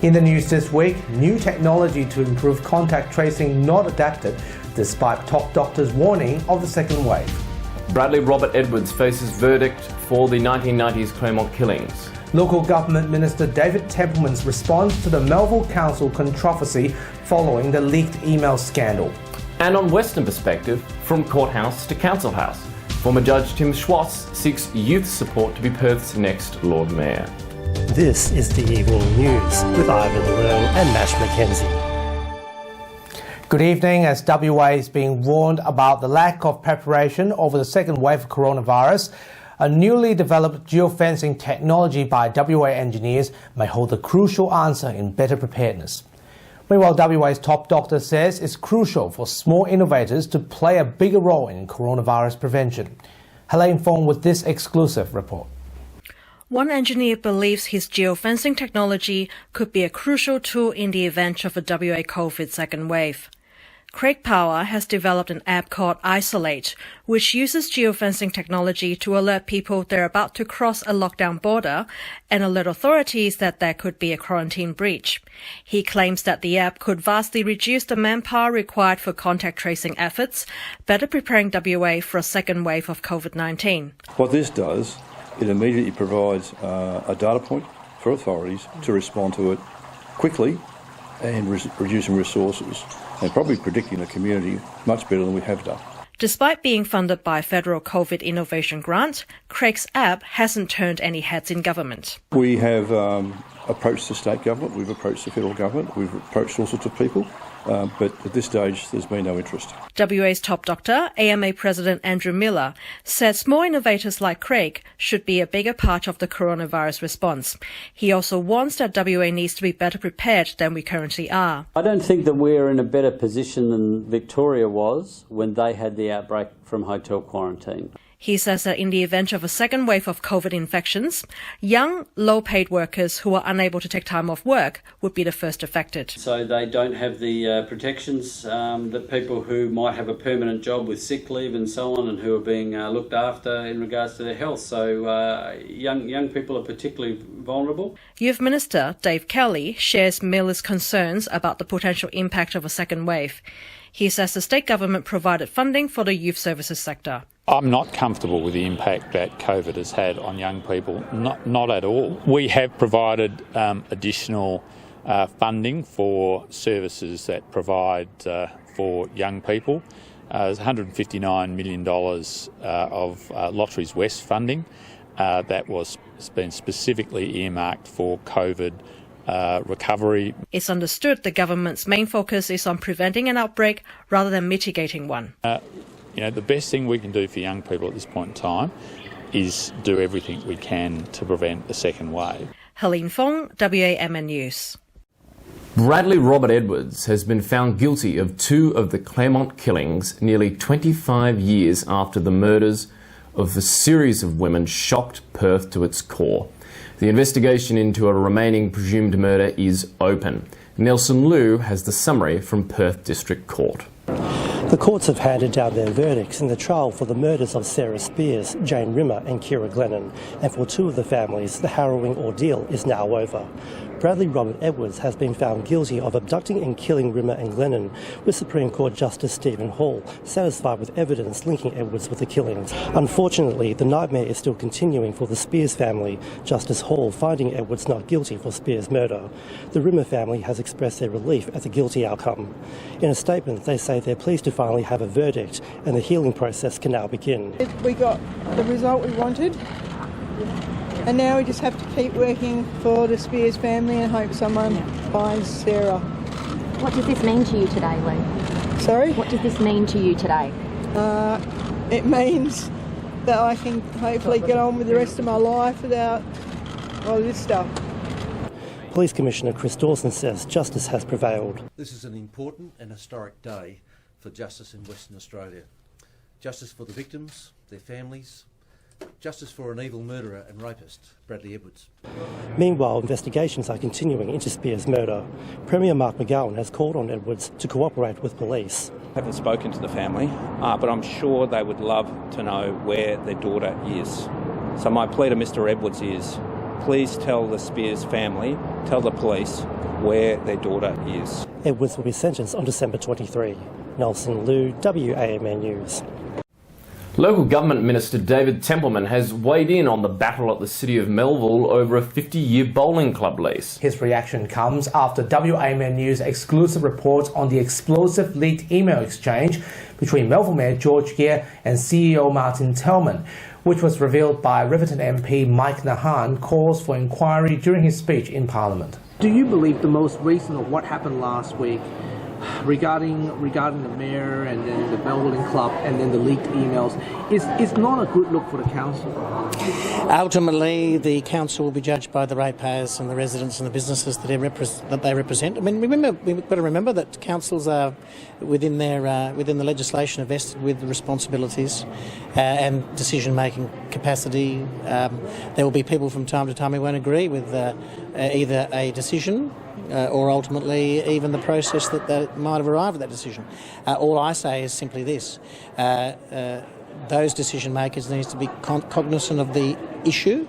In the news this week, new technology to improve contact tracing not adapted despite top doctors' warning of the second wave. Bradley Robert Edwards faces verdict for the 1990s Claremont killings. Local Government Minister David Templeman's response to the Melville Council controversy following the leaked email scandal. And on Western Perspective, from courthouse to council house, former Judge Tim Schwartz seeks youth support to be Perth's next Lord Mayor. This is the Evening News with Ivan Learn and Mash Mackenzie. Good evening. As WA is being warned about the lack of preparation over the second wave of coronavirus, a newly developed geofencing technology by WA engineers may hold a crucial answer in better preparedness. Meanwhile, WA's top doctor says it's crucial for small innovators to play a bigger role in coronavirus prevention. Helene Fong with this exclusive report. One engineer believes his geofencing technology could be a crucial tool in the event of a WA COVID second wave. Craig Power has developed an app called Isolate, which uses geofencing technology to alert people they're about to cross a lockdown border and alert authorities that there could be a quarantine breach. He claims that the app could vastly reduce the manpower required for contact tracing efforts, better preparing WA for a second wave of COVID-19. What this does, it immediately provides a data point for authorities to respond to it quickly and reducing resources and probably predicting the community much better than we have done. Despite being funded by a federal COVID innovation grant, Craig's app hasn't turned any heads in government. We have approached the state government, we've approached the federal government, we've approached all sorts of people, but at this stage there's been no interest. WA's top doctor, AMA President Andrew Miller, said small innovators like Craig should be a bigger part of the coronavirus response. He also warns that WA needs to be better prepared than we currently are. I don't think that we're in a better position than Victoria was when they had the outbreak from hotel quarantine. He says that in the event of a second wave of COVID infections, young, low-paid workers who are unable to take time off work would be the first affected. So they don't have the protections that people who might have a permanent job with sick leave and so on and who are being looked after in regards to their health. So young people are particularly vulnerable. Youth Minister Dave Kelly shares Miller's concerns about the potential impact of a second wave. He says the state government provided funding for the youth services sector. I'm not comfortable with the impact that COVID has had on young people, not at all. We have provided additional funding for services that provide for young people. There's $159 million of Lotteries West funding that was been specifically earmarked for COVID recovery. It's understood the government's main focus is on preventing an outbreak rather than mitigating one. The best thing we can do for young people at this point in time is do everything we can to prevent the second wave. Helene Fong, WAMN News. Bradley Robert Edwards has been found guilty of two of the Claremont killings nearly 25 years after the murders of a series of women shocked Perth to its core. The investigation into a remaining presumed murder is open. Nelson Liu has the summary from Perth District Court. The courts have handed down their verdicts in the trial for the murders of Sarah Spears, Jane Rimmer and Kira Glennon, and for two of the families, the harrowing ordeal is now over. Bradley Robert Edwards has been found guilty of abducting and killing Rimmer and Glennon, with Supreme Court Justice Stephen Hall satisfied with evidence linking Edwards with the killings. Unfortunately, the nightmare is still continuing for the Spears family, Justice Hall finding Edwards not guilty for Spears' murder. The Rimmer family has expressed their relief at the guilty outcome. In a statement, they say they're pleased to finally have a verdict and the healing process can now begin. We got the result we wanted, and now we just have to keep working for the Spears family and hope someone finds Sarah. What does this mean to you today, Lou? Sorry? What does this mean to you today? It means that I can hopefully get on with the rest of my life without all this stuff. Police Commissioner Chris Dawson says justice has prevailed. This is an important and historic day for justice in Western Australia. Justice for the victims, their families, justice for an evil murderer and rapist, Bradley Edwards. Meanwhile, investigations are continuing into Spears' murder. Premier Mark McGowan has called on Edwards to cooperate with police. I haven't spoken to the family, but I'm sure they would love to know where their daughter is. So my plea to Mr. Edwards is please tell the Spears family, tell the police where their daughter is. Edwards will be sentenced on December 23. Nelson Liu, WAMN News. Local Government Minister David Templeman has weighed in on the battle at the City of Melville over a 50-year bowling club lease. His reaction comes after WAMN News exclusive reports on the explosive leaked email exchange between Melville Mayor George Gear and CEO Martin Templeman, which was revealed by Riverton MP Mike Nahan, calls for inquiry during his speech in Parliament. Do you believe the most recent of what happened last week regarding the mayor and then the bowling club and then the leaked emails is not a good look for the council? Ultimately, the council will be judged by the ratepayers and the residents and the businesses that they represent. I mean, we've got to remember that councils are within the legislation are vested with responsibilities and decision-making capacity. There will be people from time to time who won't agree with either a decision or ultimately even the process that might have arrived at that decision. All I say is simply this. Those decision makers need to be cognizant of the issue,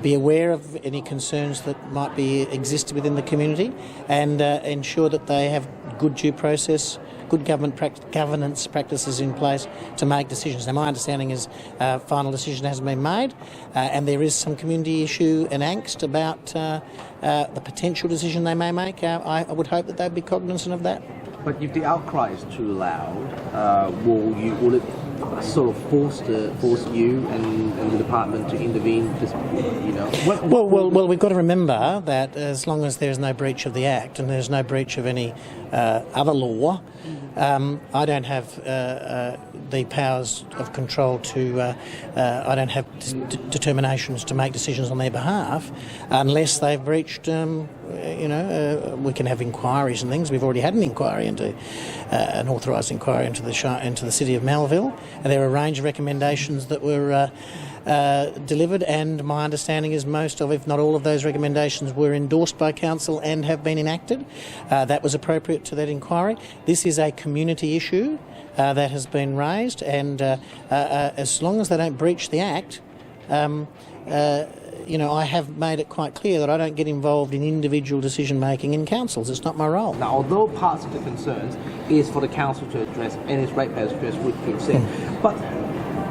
be aware of any concerns that might be exist within the community, and ensure that they have good due process, good governance practices in place to make decisions. Now, my understanding is final decision hasn't been made, and there is some community issue and angst about the potential decision they may make. I would hope that they'd be cognizant of that. But if the outcry is too loud, will it sort of force you and the department to intervene? Well, we've got to remember that as long as there's no breach of the Act and there's no breach of any other law, I don't have the powers of control to. I don't have determinations to make decisions on their behalf unless they've breached. We can have inquiries and things. We've already had an inquiry into an authorised inquiry into the City of Melville, and there were a range of recommendations that were delivered, and my understanding is most of, if not all of those recommendations were endorsed by Council and have been enacted. That was appropriate to that inquiry. This is a community issue that has been raised, and as long as they don't breach the Act, I have made it quite clear that I don't get involved in individual decision-making in councils. It's not my role. Now, although parts of the concerns is for the council to address and its ratepayers to address, which we've seen, but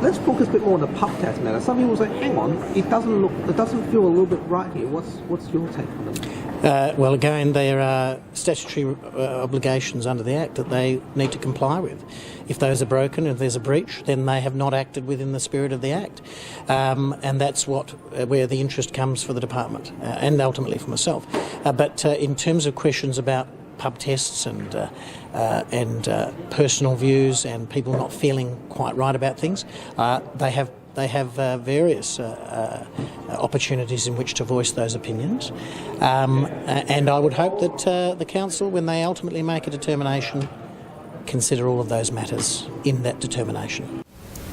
let's focus a bit more on the pub test matter. Some people say, hang on, it doesn't feel a little bit right here. What's your take on it? Well, again, there are statutory obligations under the Act that they need to comply with. If those are broken, if there's a breach, then they have not acted within the spirit of the Act. And that's where the interest comes for the department and ultimately for myself. But in terms of questions about pub tests and personal views and people not feeling quite right about things, they have various opportunities in which to voice those opinions. And I would hope that the council, when they ultimately make a determination, consider all of those matters in that determination.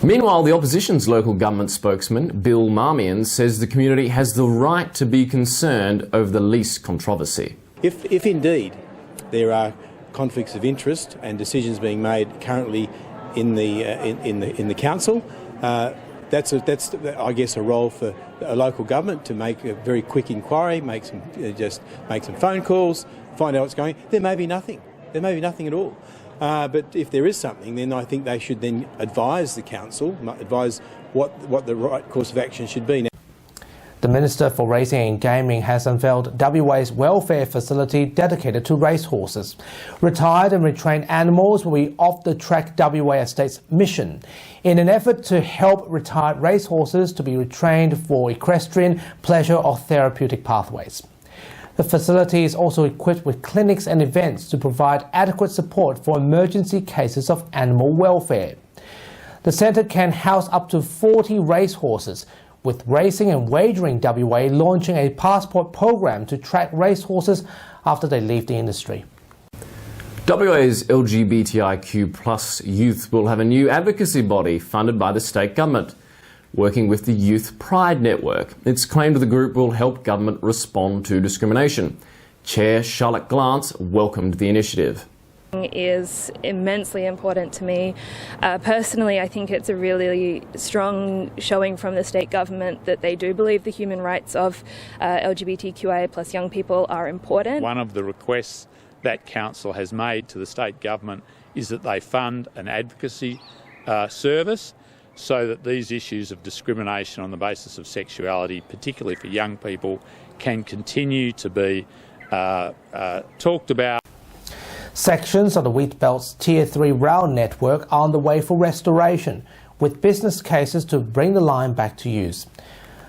Meanwhile, the opposition's local government spokesman, Bill Marmion, says the community has the right to be concerned over the lease controversy. If indeed there are conflicts of interest and decisions being made currently in the council, that's I guess a role for a local government to make a very quick inquiry, make some phone calls, find out what's going on. There may be nothing at all. But if there is something, then I think they should then advise the council, advise what the right course of action should be. The Minister for Racing and Gaming has unveiled WA's welfare facility dedicated to racehorses. Retired and retrained animals will be off the track WA Estate's mission in an effort to help retired racehorses to be retrained for equestrian, pleasure or therapeutic pathways. The facility is also equipped with clinics and events to provide adequate support for emergency cases of animal welfare. The centre can house up to 40 racehorses, with Racing and Wagering WA launching a passport program to track racehorses after they leave the industry. WA's LGBTIQ+ youth will have a new advocacy body funded by the state government, working with the Youth Pride Network. It's claimed the group will help government respond to discrimination. Chair Charlotte Glance welcomed the initiative. is immensely important to me. Personally, I think it's a really strong showing from the state government that they do believe the human rights of LGBTQI plus young people are important. One of the requests that council has made to the state government is that they fund an advocacy service so that these issues of discrimination on the basis of sexuality, particularly for young people, can continue to be talked about. Sections of the Wheatbelt's Tier 3 rail network are on the way for restoration, with business cases to bring the line back to use.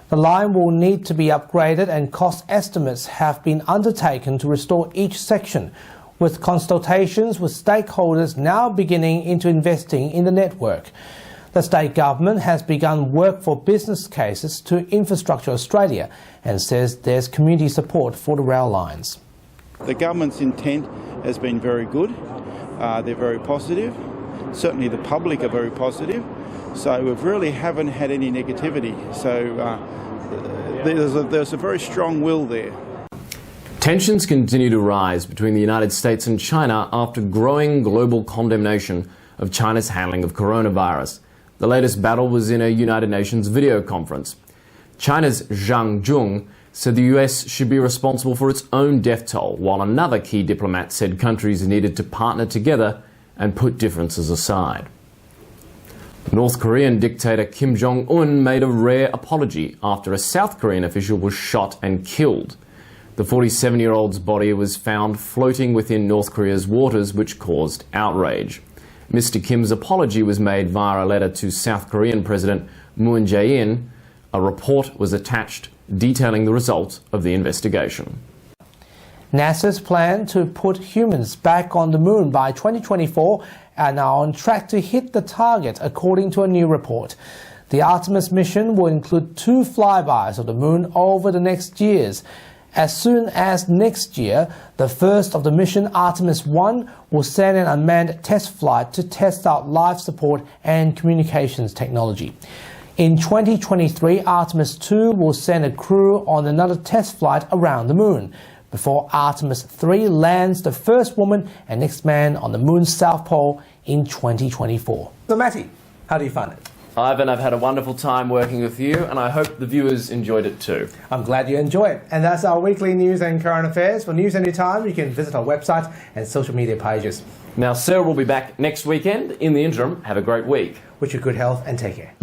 The line will need to be upgraded and cost estimates have been undertaken to restore each section, with consultations with stakeholders now beginning into investing in the network. The state government has begun work for business cases to Infrastructure Australia and says there's community support for the rail lines. The government's intent has been very good. They're very positive. Certainly the public are very positive. So we really haven't had any negativity. So there's a very strong will there. Tensions continue to rise between the United States and China after growing global condemnation of China's handling of coronavirus. The latest battle was in a United Nations video conference. China's Zhang Zhong said the US should be responsible for its own death toll, while another key diplomat said countries needed to partner together and put differences aside. North Korean dictator Kim Jong-un made a rare apology after a South Korean official was shot and killed. The 47-year-old's body was found floating within North Korea's waters, which caused outrage. Mr. Kim's apology was made via a letter to South Korean President Moon Jae-in. A report was attached detailing the result of the investigation. NASA's plan to put humans back on the moon by 2024 are now on track to hit the target, according to a new report. The Artemis mission will include 2 flybys of the moon over the next years. As soon as next year, the first of the mission, Artemis 1, will send an unmanned test flight to test out life support and communications technology. In 2023, Artemis 2 will send a crew on another test flight around the moon, before Artemis 3 lands the first woman and next man on the moon's south pole in 2024. So Matty, how do you find it? Ivan, I've had a wonderful time working with you, and I hope the viewers enjoyed it too. I'm glad you enjoy it. And that's our weekly news and current affairs. For news anytime, you can visit our website and social media pages. Now, Sarah will be back next weekend. In the interim, have a great week. Wish you good health and take care.